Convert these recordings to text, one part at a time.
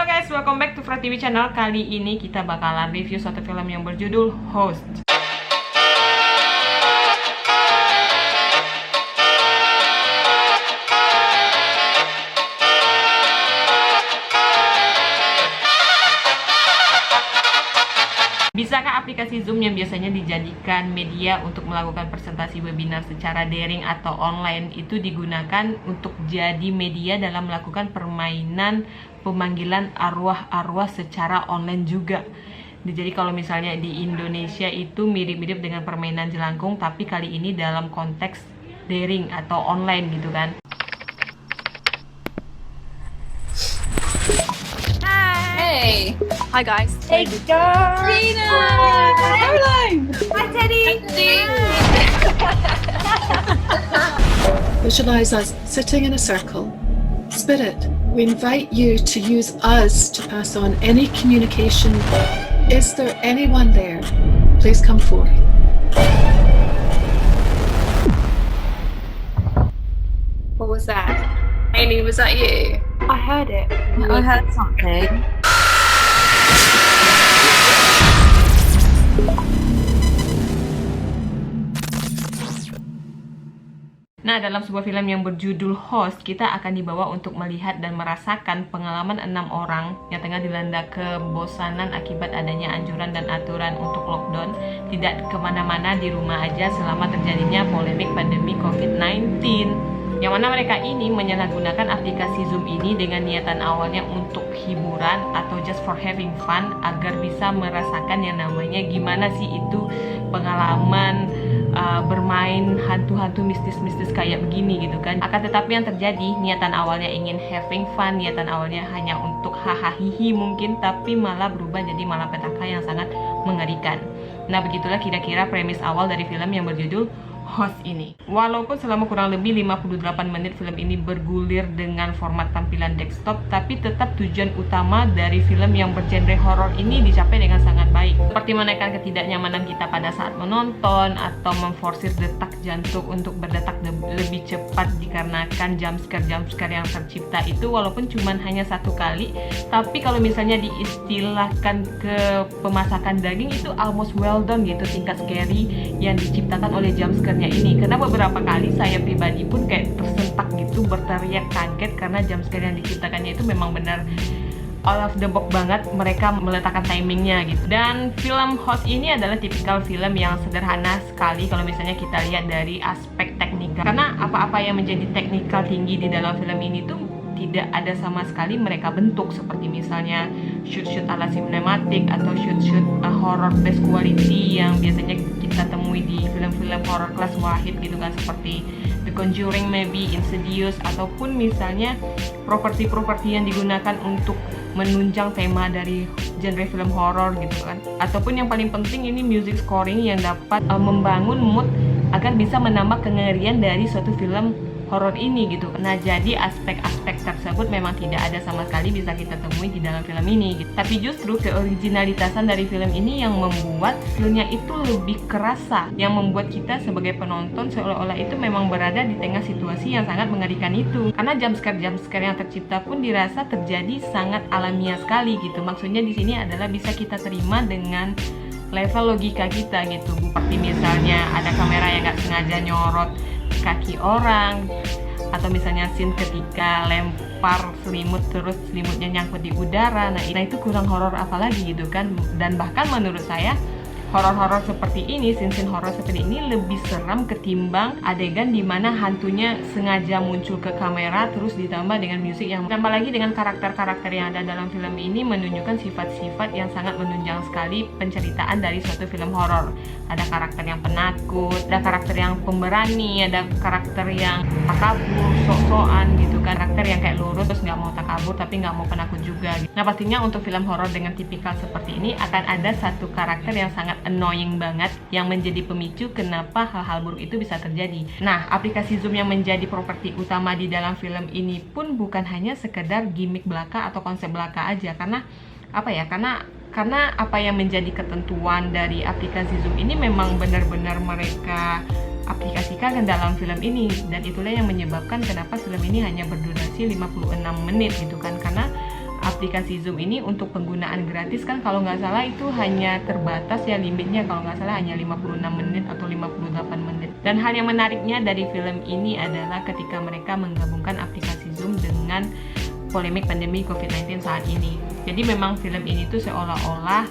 Halo guys, welcome back to Fra TV channel. Kali ini kita bakalan review suatu film yang berjudul Host. Bisakah aplikasi Zoom yang biasanya dijadikan media untuk melakukan presentasi webinar secara daring atau online itu digunakan untuk jadi media dalam melakukan permainan pemanggilan arwah-arwah secara online juga? Jadi kalau misalnya di Indonesia itu mirip-mirip dengan permainan jelangkung, tapi kali ini dalam konteks daring atau online gitu kan. Hey! Hi guys. Hey guys! Rina! Caroline! Hi Teddy! Visualize us sitting in a circle. Spirit, we invite you to use us to pass on any communication. Is there anyone there? Please come forth. What was that? Amy, was that you? I heard it. I heard something. Nah, dalam sebuah film yang berjudul Host, kita akan dibawa untuk melihat dan merasakan pengalaman 6 orang yang tengah dilanda kebosanan akibat adanya anjuran dan aturan untuk lockdown, tidak kemana-mana, di rumah aja selama terjadinya polemik pandemi COVID-19. Yang mana mereka ini menyalahgunakan aplikasi Zoom ini dengan niatan awalnya untuk hiburan atau just for having fun, agar bisa merasakan yang namanya gimana sih itu pengalaman bermain hantu-hantu mistis-mistis kayak begini gitu kan. Akan tetapi yang terjadi, niatan awalnya ingin having fun, niatan awalnya hanya untuk hahaha mungkin, tapi malah berubah jadi malapetaka yang sangat mengerikan. Nah, begitulah kira-kira premis awal dari film yang berjudul Host ini. Walaupun selama kurang lebih 58 menit film ini bergulir dengan format tampilan desktop, tapi tetap tujuan utama dari film yang bergenre horor ini dicapai dengan sangat baik. Seperti menaikkan ketidaknyamanan kita pada saat menonton, atau memforsir detak jantung untuk berdetak lebih cepat dikarenakan jumpscare yang tercipta itu walaupun cuman hanya satu kali, tapi kalau misalnya diistilahkan ke pemasakan daging itu almost well done gitu, tingkat scary yang diciptakan oleh jumpscare ini. Karena beberapa kali saya pribadi pun kayak tersentak gitu, berteriak kaget karena jumpscare yang diciptakannya itu memang benar all of the box banget, mereka meletakkan timingnya gitu. Dan film Host ini adalah tipikal film yang sederhana sekali kalau misalnya kita lihat dari aspek teknikal, karena apa-apa yang menjadi teknikal tinggi di dalam film ini tuh tidak ada sama sekali mereka bentuk, seperti misalnya shoot ala sinematik atau shoot horror best quality yang biasanya kita temui di film-film horror kelas wahid gitu kan, seperti The Conjuring, maybe Insidious, ataupun misalnya properti-properti yang digunakan untuk menunjang tema dari genre film horror gitu kan. Ataupun yang paling penting ini music scoring yang dapat membangun mood agar bisa menambah kengerian dari suatu film horor ini gitu. Nah, jadi aspek-aspek tersebut memang tidak ada sama sekali bisa kita temui di dalam film ini gitu. Tapi justru keoriginalitasan dari film ini yang membuat filmnya itu lebih kerasa, yang membuat kita sebagai penonton seolah-olah itu memang berada di tengah situasi yang sangat mengerikan itu. Karena jumpscare yang tercipta pun dirasa terjadi sangat alamiah sekali gitu. Maksudnya di sini adalah bisa kita terima dengan level logika kita gitu. Seperti misalnya ada kamera yang nggak sengaja nyorot kaki orang, atau misalnya scene ketika lempar selimut terus selimutnya nyangkut di udara. Nah itu kurang horor apalagi gitu kan. Dan bahkan menurut saya horor-horor seperti ini, scene horor seperti ini lebih seram ketimbang adegan dimana hantunya sengaja muncul ke kamera terus ditambah dengan musik yang tambah lagi dengan karakter-karakter yang ada dalam film ini menunjukkan sifat-sifat yang sangat menunjang sekali penceritaan dari suatu film horor. Ada karakter yang penakut, ada karakter yang pemberani, ada karakter yang takabur, sok-sokan gitu kan, karakter yang kayak lurus terus nggak mau takabur tapi nggak mau penakut juga gitu. Nah pastinya untuk film horor dengan tipikal seperti ini akan ada satu karakter yang sangat annoying banget yang menjadi pemicu kenapa hal-hal buruk itu bisa terjadi. Nah, aplikasi Zoom yang menjadi properti utama di dalam film ini pun bukan hanya sekedar gimmick belaka atau konsep belaka aja, karena apa ya? Karena apa yang menjadi ketentuan dari aplikasi Zoom ini memang benar-benar mereka aplikasikan dalam film ini, dan itulah yang menyebabkan kenapa film ini hanya berdurasi 56 menit gitu kan, karena aplikasi Zoom ini untuk penggunaan gratis kan kalau nggak salah itu hanya terbatas ya, limitnya kalau nggak salah hanya 56 menit atau 58 menit. Dan hal yang menariknya dari film ini adalah ketika mereka menggabungkan aplikasi Zoom dengan polemik pandemi COVID-19 saat ini. Jadi memang film ini tuh seolah-olah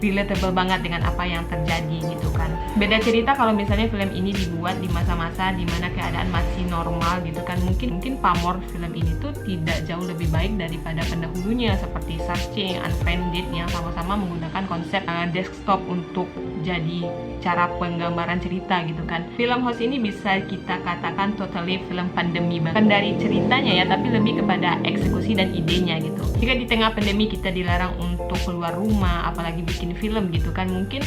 relatable banget dengan apa yang terjadi gitu kan. Beda cerita kalau misalnya film ini dibuat di masa-masa dimana keadaan masih normal gitu kan. Mungkin pamor film ini tuh tidak jauh lebih baik daripada pendahulunya seperti Searching, Unfriended yang sama-sama menggunakan konsep desktop untuk jadi cara penggambaran cerita gitu kan. Film Host ini bisa kita katakan totally film pandemi banget. Bukan dari ceritanya ya, tapi lebih kepada eksekusi dan idenya gitu. Jika di tengah pandemi kita dilarang untuk keluar rumah, apalagi bikin film gitu kan, mungkin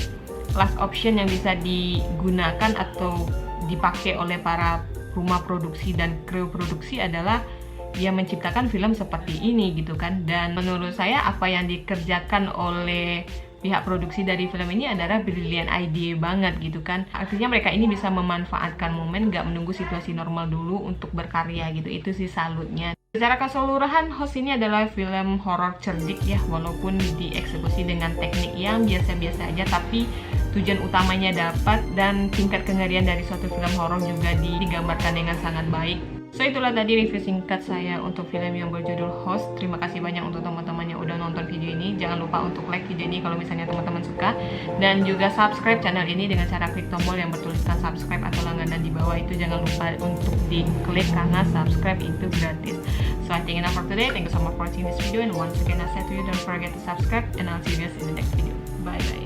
last option yang bisa digunakan atau dipakai oleh para rumah produksi dan kru produksi adalah ya menciptakan film seperti ini gitu kan. Dan menurut saya apa yang dikerjakan oleh pihak produksi dari film ini adalah brilliant idea banget gitu kan. Artinya mereka ini bisa memanfaatkan momen, gak menunggu situasi normal dulu untuk berkarya gitu. Itu sih salutnya. Secara keseluruhan Host ini adalah film horor cerdik ya, walaupun dieksekusi dengan teknik yang biasa-biasa aja, tapi tujuan utamanya dapat dan tingkat kengerian dari suatu film horor juga digambarkan dengan sangat baik. So itulah tadi review singkat saya untuk film yang berjudul Host. Terima kasih banyak untuk teman-teman yang udah nonton video ini. Jangan lupa untuk like video ini kalau misalnya teman-teman suka, dan juga subscribe channel ini dengan cara klik tombol yang bertuliskan subscribe atau langganan di bawah itu. Jangan lupa untuk diklik karena subscribe itu gratis. So I think enough for today. Thank you so much for watching this video, and once again I said to you, don't forget to subscribe, and I'll see you guys in the next video. Bye bye.